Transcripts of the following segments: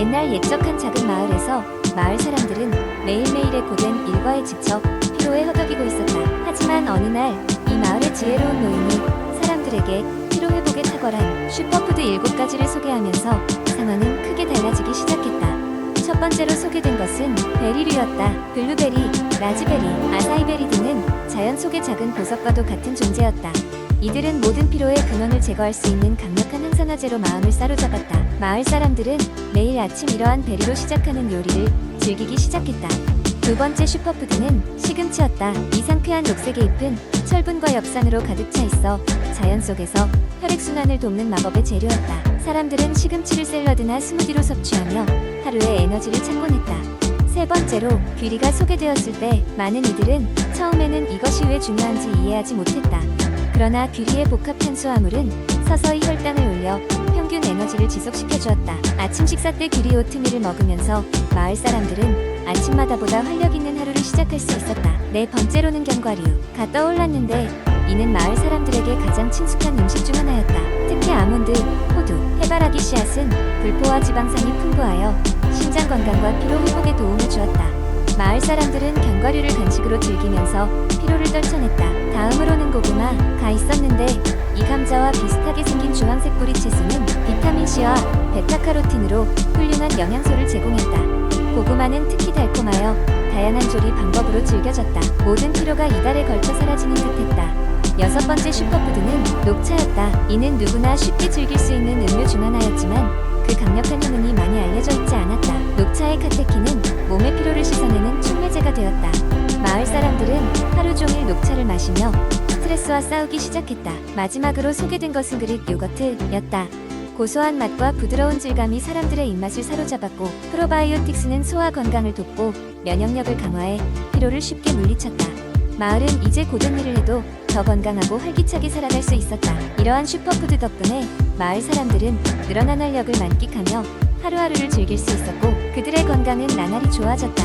옛날 옛적한 작은 마을에서 마을 사람들은 매일매일의 고된 일과에 지쳐 피로에 허덕이고 있었다. 하지만 어느 날 이 마을의 지혜로운 노인이 사람들에게 피로회복에 탁월한 슈퍼푸드 7가지를 소개하면서 상황은 크게 달라지기 시작했다. 첫 번째로 소개된 것은 베리류였다. 블루베리, 라즈베리, 아사이베리 등은 자연 속의 작은 보석과도 같은 존재였다. 이들은 모든 피로의 근원을 제거할 수 있는 강력한 항산화제로 마음을 사로잡았다. 마을 사람들은 매일 아침 이러한 베리로 시작하는 요리를 즐기기 시작했다. 두 번째 슈퍼푸드는 시금치였다. 이 상쾌한 녹색의 잎은 철분과 엽산으로 가득 차 있어 자연 속에서 혈액순환을 돕는 마법의 재료였다. 사람들은 시금치를 샐러드나 스무디로 섭취하며 하루의 에너지를 찾곤 했다. 세 번째로 귀리가 소개되었을 때 많은 이들은 처음에는 이것이 왜 중요한지 이해하지 못했다. 그러나 귀리의 복합 탄수화물은 서서히 혈당을 올려 평균 에너지를 지속시켜주었다. 아침 식사 때 귀리 오트밀을 먹으면서 마을 사람들은 아침마다보다 활력 있는 하루를 시작할 수 있었다. 네 번째로는 견과류가 떠올랐는데 이는 마을 사람들에게 가장 친숙한 음식 중 하나였다. 특히 아몬드, 호두, 해바라기 씨앗은 불포화 지방산이 풍부하여 심장 건강과 피로 회복에 도움을 주었다. 마을 사람들은 견과류를 간식으로 즐기면서 피로를 떨쳐냈다. 다음으로는 고구마가 있었는데 이 감자와 비슷하게 생긴 주황색 뿌리 채소는 비타민C와 베타카로틴으로 훌륭한 영양소를 제공했다. 고구마는 특히 달콤하여 다양한 조리 방법으로 즐겨졌다. 모든 피로가 이달에 걸쳐 사라지는 듯했다. 여섯 번째 슈퍼푸드는 녹차였다. 이는 누구나 쉽게 즐길 수 있는 음료 중 하나였지만 그 강력한 효능이 많이 알려져 있지 않았다. 녹차의 카테킨은 몸의 피로를 씻어내는 촉매제가 되었다. 마을 사람들은 하루 종일 녹차를 마시며 스트레스와 싸우기 시작했다. 마지막으로 소개된 것은 그릭 요거트였다. 고소한 맛과 부드러운 질감이 사람들의 입맛을 사로잡았고 프로바이오틱스는 소화 건강을 돕고 면역력을 강화해 피로를 쉽게 물리쳤다. 마을은 이제 고된 일을 해도 더 건강하고 활기차게 살아갈 수 있었다. 이러한 슈퍼푸드 덕분에 마을 사람들은 늘어난 활력을 만끽하며 하루하루를 즐길 수 있었고 그들의 건강은 나날이 좋아졌다.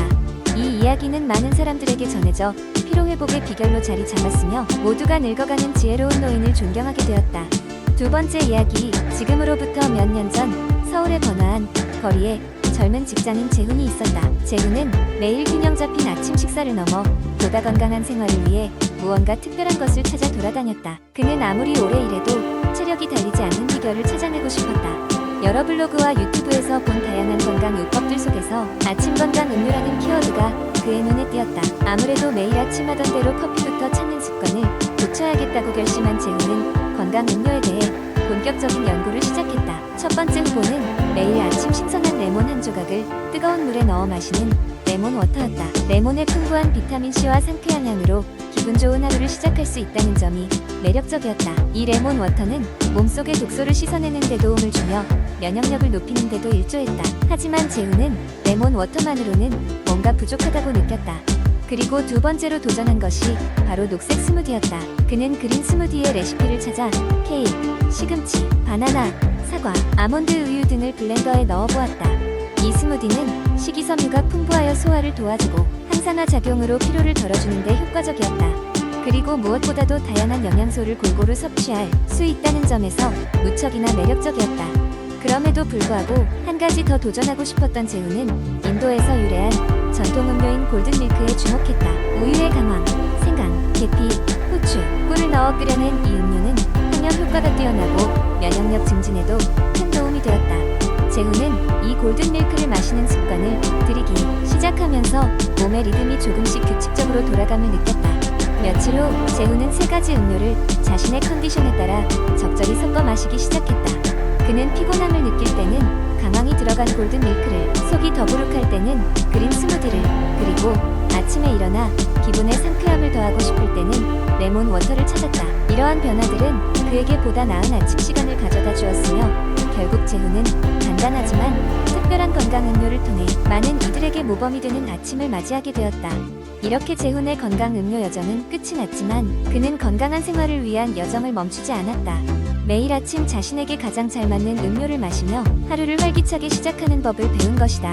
이 이야기는 많은 사람들에게 전해져 피로회복의 비결로 자리 잡았으며 모두가 늙어가는 지혜로운 노인을 존경하게 되었다. 두 번째 이야기, 지금으로부터 몇 년 전 서울의 번화한 거리에 젊은 직장인 재훈이 있었다. 재훈은 매일 균형 잡힌 아침 식사를 넘어 보다 건강한 생활을 위해 무언가 특별한 것을 찾아 돌아다녔다. 그는 아무리 오래 일해도 체력이 달리지 않는 비결을 찾아내고 싶었다. 여러 블로그와 유튜브에서 본 다양한 건강 요법들 속에서 아침 건강 음료라는 키워드가 그의 눈에 띄었다. 아무래도 매일 아침 하던 대로 커피부터 찾는 습관을 고쳐야겠다고 결심한 재훈은 건강 음료에 대해 본격적인 연구를 시작했다. 첫 번째 후보는 매일 아침 신선한 레몬 한 조각을 뜨거운 물에 넣어 마시는 레몬 워터였다. 레몬의 풍부한 비타민C와 상쾌한 향으로 기분 좋은 하루를 시작할 수 있다는 점이 매력적이었다. 이 레몬 워터는 몸속의 독소를 씻어내는 데 도움을 주며 면역력을 높이는 데도 일조했다. 하지만 재훈은 레몬 워터만으로는 뭔가 부족하다고 느꼈다. 그리고 두 번째로 도전한 것이 바로 녹색 스무디였다. 그는 그린 스무디의 레시피를 찾아 케일, 시금치, 바나나, 사과, 아몬드 우유 등을 블렌더에 넣어보았다. 이 스무디는 식이섬유가 풍부하여 소화를 도와주고 항산화 작용으로 피로를 덜어주는 데 효과적이었다. 그리고 무엇보다도 다양한 영양소를 골고루 섭취할 수 있다는 점에서 무척이나 매력적이었다. 그럼에도 불구하고 한 가지 더 도전하고 싶었던 재훈은 인도에서 유래한 전통 음료인 골든밀크에 주목했다. 우유의 강황, 생강, 계피, 후추, 꿀을 넣어 끓여낸 이 음료는 항염 효과가 뛰어나고 면역력 증진에도 큰 도움이 되었다. 재훈은 이 골든밀크를 마시는 습관을 들이기 시작하면서 몸의 리듬이 조금씩 규칙적으로 돌아감을 느꼈다. 며칠 후 재훈은 3가지 음료를 자신의 컨디션에 따라 적절히 섞어 마시기 시작했다. 그는 피곤함을 느낄 때는 강황이 들어간 골든밀크를, 속이 더부룩할 때는 그린 스무디를, 그리고 아침에 일어나 기분에 상쾌함을 더하고 싶을 때는 레몬 워터를 찾았다. 이러한 변화들은 그에게 보다 나은 아침 시간을 가져다 주었으며 결국 재훈은 간단하지만 특별한 건강 음료를 통해 많은 이들에게 모범이 되는 아침을 맞이하게 되었다. 이렇게 재훈의 건강 음료 여정은 끝이 났지만 그는 건강한 생활을 위한 여정을 멈추지 않았다. 매일 아침 자신에게 가장 잘 맞는 음료를 마시며 하루를 활기차게 시작하는 법을 배운 것이다.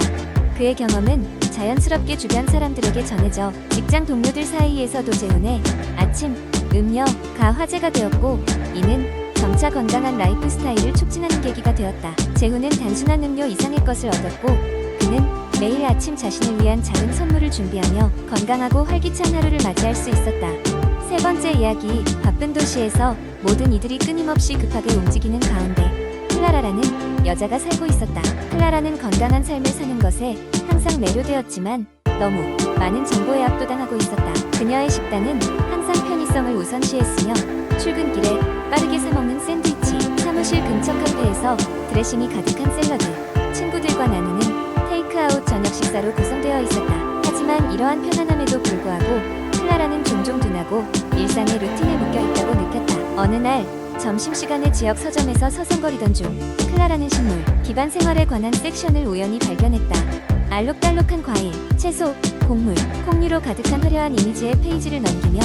그의 경험은 자연스럽게 주변 사람들에게 전해져 직장 동료들 사이에서도 재훈의 아침 음료가 화제가 되었고 이는 점차 건강한 라이프 스타일을 촉진하는 계기가 되었다. 재훈은 단순한 음료 이상의 것을 얻었고 그는 매일 아침 자신을 위한 작은 선물을 준비하며 건강하고 활기찬 하루를 맞이할 수 있었다. 세 번째 이야기, 바쁜 도시에서 모든 이들이 끊임없이 급하게 움직이는 가운데 클라라라는 여자가 살고 있었다. 클라라는 건강한 삶을 사는 것에 항상 매료되었지만 너무 많은 정보에 압도당하고 있었다. 그녀의 식단은 항상 편의성을 우선시했으며 출근길에 빠르게 사먹는 샌드위치, 사무실 근처 카페에서 드레싱이 가득한 샐러드, 친구들과 나누는 테이크아웃 저녁 식사로 구성되어 있었다. 하지만 이러한 편안함에도 불구하고 클라라는 종종 둔하고 일상의 루틴에 묶여있다고 느꼈다. 어느 날 점심시간에 지역 서점에서 서성거리던 중 클라라는 식물 기반 생활에 관한 섹션을 우연히 발견했다. 알록달록한 과일, 채소, 곡물, 콩류로 가득한 화려한 이미지의 페이지를 넘기며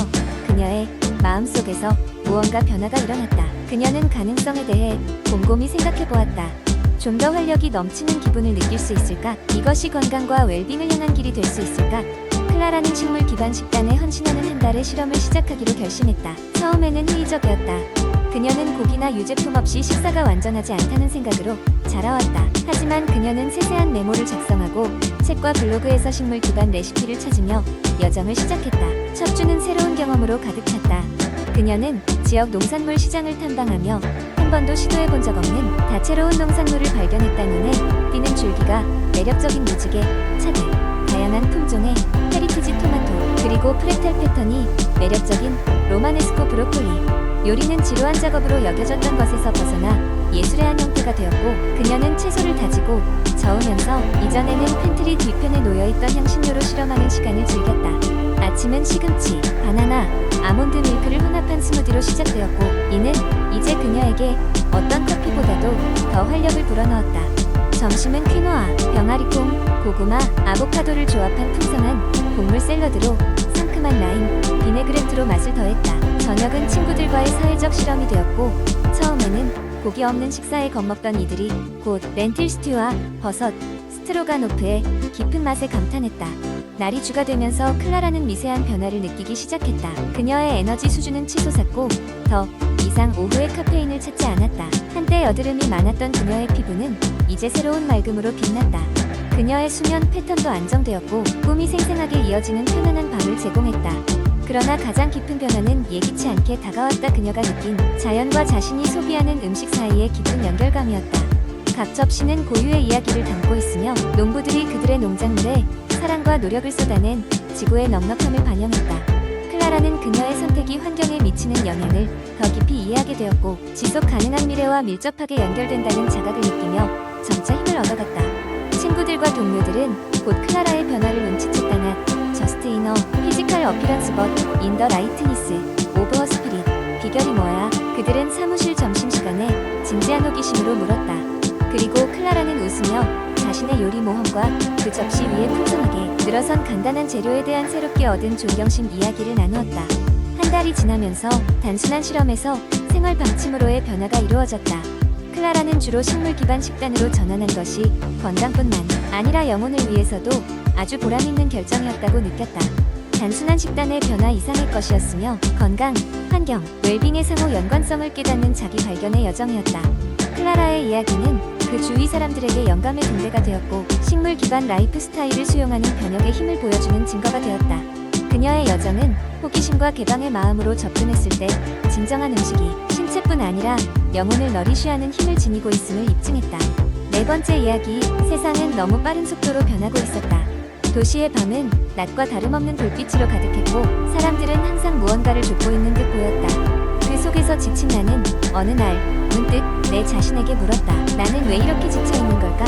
그녀의 마음속에서 무언가 변화가 일어났다. 그녀는 가능성에 대해 곰곰이 생각해보았다. 좀 더 활력이 넘치는 기분을 느낄 수 있을까? 이것이 건강과 웰빙을 향한 길이 될 수 있을까? 클라라는 식물 기반 식단에 헌신하는 한 달의 실험을 시작하기로 결심했다. 처음에는 회의적이었다. 그녀는 고기나 유제품 없이 식사가 완전하지 않다는 생각으로 자라왔다. 하지만 그녀는 세세한 메모를 작성하고 책과 블로그에서 식물 기반 레시피를 찾으며 여정을 시작했다. 첫 주는 새로운 경험으로 가득 찼다. 그녀는 지역 농산물 시장을 탐방하며 한 번도 시도해본 적 없는 다채로운 농산물을 발견했다는 해 뛰는 줄기가 매력적인 무지개, 차들, 다양한 품종의 헤리티지 토마토, 그리고 프랙탈 패턴이 매력적인 로마네스코 브로콜리. 요리는 지루한 작업으로 여겨졌던 것에서 벗어나 예술의 한 형태가 되었고 그녀는 채소를 다지고 저으면서 이전에는 팬트리 뒤편에 놓여있던 향신료로 실험하는 시간을 즐겼다. 아침은 시금치, 바나나, 아몬드 밀크를 혼합한 스무디로 시작되었고 이는 이제 그녀에게 어떤 커피보다도 더 활력을 불어넣었다. 점심은 퀴노아, 병아리콩, 고구마, 아보카도를 조합한 풍성한 곡물 샐러드로 상큼한 라임, 비네그레트로 맛을 더했다. 저녁은 친구들과의 사회적 실험이 되었고 처음에는 고기 없는 식사에 겁먹던 이들이 곧 렌틸 스튜와 버섯, 스트로가노프의 깊은 맛에 감탄했다. 날이 주가 되면서 클라라는 미세한 변화를 느끼기 시작했다. 그녀의 에너지 수준은 치솟았고 더 이상 오후에 카페인을 찾지 않았다. 한때 여드름이 많았던 그녀의 피부는 이제 새로운 맑음으로 빛났다. 그녀의 수면 패턴도 안정되었고 꿈이 생생하게 이어지는 편안한 밤을 제공했다. 그러나 가장 깊은 변화는 예기치 않게 다가왔다. 그녀가 느낀 자연과 자신이 소비하는 음식 사이의 깊은 연결감이었다. 각 접시는 고유의 이야기를 담고 있으며 농부들이 그들의 농작물에 사랑과 노력을 쏟아낸 지구의 넉넉함을 반영했다. 클라라는 그녀의 선택이 환경에 미치는 영향을 더 깊이 이해하게 되었고 지속 가능한 미래와 밀접하게 연결된다는 자각을 느끼며 점차 힘을 얻어갔다. 친구들과 동료들은 곧 클라라의 변화를 눈치챘다나 저스트 이너 피지컬 어피런스 벗 인 더 라이트니스 오브 어 스피릿 비결이 뭐야? 그들은 사무실 점심시간에 진지한 호기심으로 물었다. 그리고 클라라는 웃으며 자신의 요리 모험과 그 접시 위에 풍성하게 늘어선 간단한 재료에 대한 새롭게 얻은 존경심 이야기를 나누었다. 한 달이 지나면서 단순한 실험에서 생활 방침으로의 변화가 이루어졌다. 클라라는 주로 식물 기반 식단으로 전환한 것이 건강뿐만 아니라 영혼을 위해서도 아주 보람있는 결정이었다고 느꼈다. 단순한 식단의 변화 이상의 것이었으며 건강, 환경, 웰빙의 상호 연관성을 깨닫는 자기 발견의 여정이었다. 클라라의 이야기는 그 주위 사람들에게 영감의 등대가 되었고 식물 기반 라이프 스타일을 수용하는 변혁의 힘을 보여주는 증거가 되었다. 그녀의 여정은 호기심과 개방의 마음으로 접근했을 때 진정한 음식이 신체뿐 아니라 영혼을 너리쉬하는 힘을 지니고 있음을 입증했다. 네 번째 이야기, 세상은 너무 빠른 속도로 변하고 있었다. 도시의 밤은 낮과 다름없는 불빛으로 가득했고 사람들은 항상 무언가를 좇고 있는 듯 보였다. 그 속에서 지친 나는 어느 날 문득 내 자신에게 물었다. 나는 왜 이렇게 지쳐있는 걸까?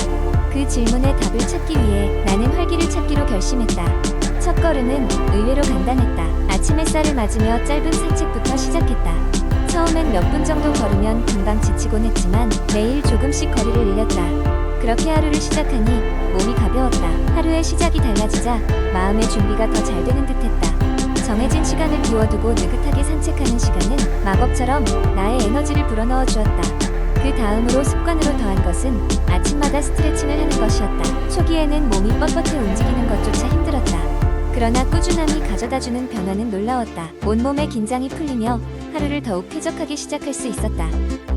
그 질문에 답을 찾기 위해 나는 활기를 찾기로 결심했다. 첫 걸음은 의외로 간단했다. 아침 햇살을 맞으며 짧은 산책부터 시작했다. 처음엔 몇 분 정도 걸으면 금방 지치곤 했지만 매일 조금씩 거리를 늘렸다. 그렇게 하루를 시작하니 몸이 가벼웠다. 하루의 시작이 달라지자 마음의 준비가 더 잘 되는 듯했다. 정해진 시간을 비워두고 느긋하게 산책하는 시간은 마법처럼 나의 에너지를 불어넣어 주었다. 그 다음으로 습관으로 더한 것은 아침마다 스트레칭을 하는 것이었다. 초기에는 몸이 뻣뻣해 움직이는 것조차 힘들었다. 그러나 꾸준함이 가져다주는 변화는 놀라웠다. 온몸의 긴장이 풀리며 하루를 더욱 쾌적하게 시작할 수 있었다.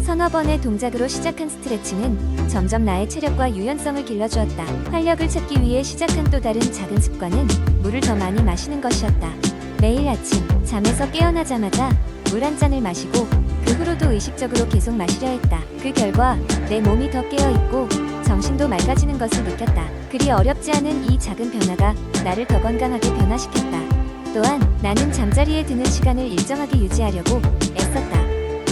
서너 번의 동작으로 시작한 스트레칭은 점점 나의 체력과 유연성을 길러주었다. 활력을 찾기 위해 시작한 또 다른 작은 습관은 물을 더 많이 마시는 것이었다. 매일 아침 잠에서 깨어나자마자 물 한 잔을 마시고 그 후로도 의식적으로 계속 마시려 했다. 그 결과 내 몸이 더 깨어있고 정신도 맑아지는 것을 느꼈다. 그리 어렵지 않은 이 작은 변화가 나를 더 건강하게 변화시켰다. 또한 나는 잠자리에 드는 시간을 일정하게 유지하려고 애썼다.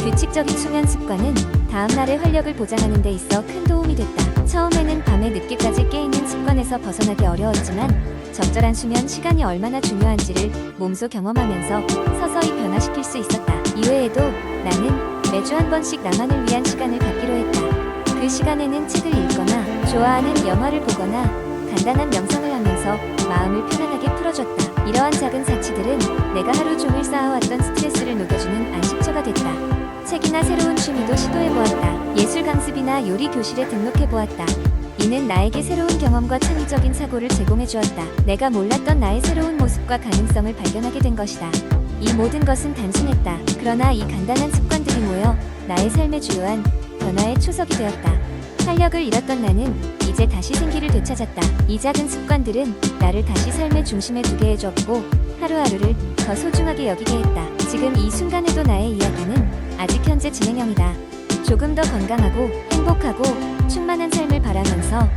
규칙적인 수면 습관은 다음날의 활력을 보장하는 데 있어 큰 도움이 됐다. 처음에는 밤에 늦게까지 깨있는 습관에서 벗어나기 어려웠지만 적절한 수면 시간이 얼마나 중요한지를 몸소 경험하면서 서서히 변화시킬 수 있었다. 이외에도 나는 매주 한 번씩 나만을 위한 시간을 갖기로 했다. 그 시간에는 책을 읽거나 좋아하는 영화를 보거나 간단한 명상을 하면서 마음을 편안하게 풀어줬다. 이러한 작은 사치들은 내가 하루 종일 쌓아왔던 스트레스를 녹여주는 안식처가 됐다. 책이나 새로운 취미도 시도해보았다. 예술 강습이나 요리 교실에 등록해보았다. 이는 나에게 새로운 경험과 창의적인 사고를 제공해주었다. 내가 몰랐던 나의 새로운 모습과 가능성을 발견하게 된 것이다. 이 모든 것은 단순했다. 그러나 이 간단한 습관들이 모여 나의 삶의 주요한 변화의 초석이 되었다. 활력을 잃었던 나는 이제 다시 생기를 되찾았다. 이 작은 습관들은 나를 다시 삶의 중심에 두게 해주었고 하루하루를 더 소중하게 여기게 했다. 지금 이 순간에도 나의 이야기는 아직 현재 진행형이다. 조금 더 건강하고 행복하고 충만한 삶을 바라면서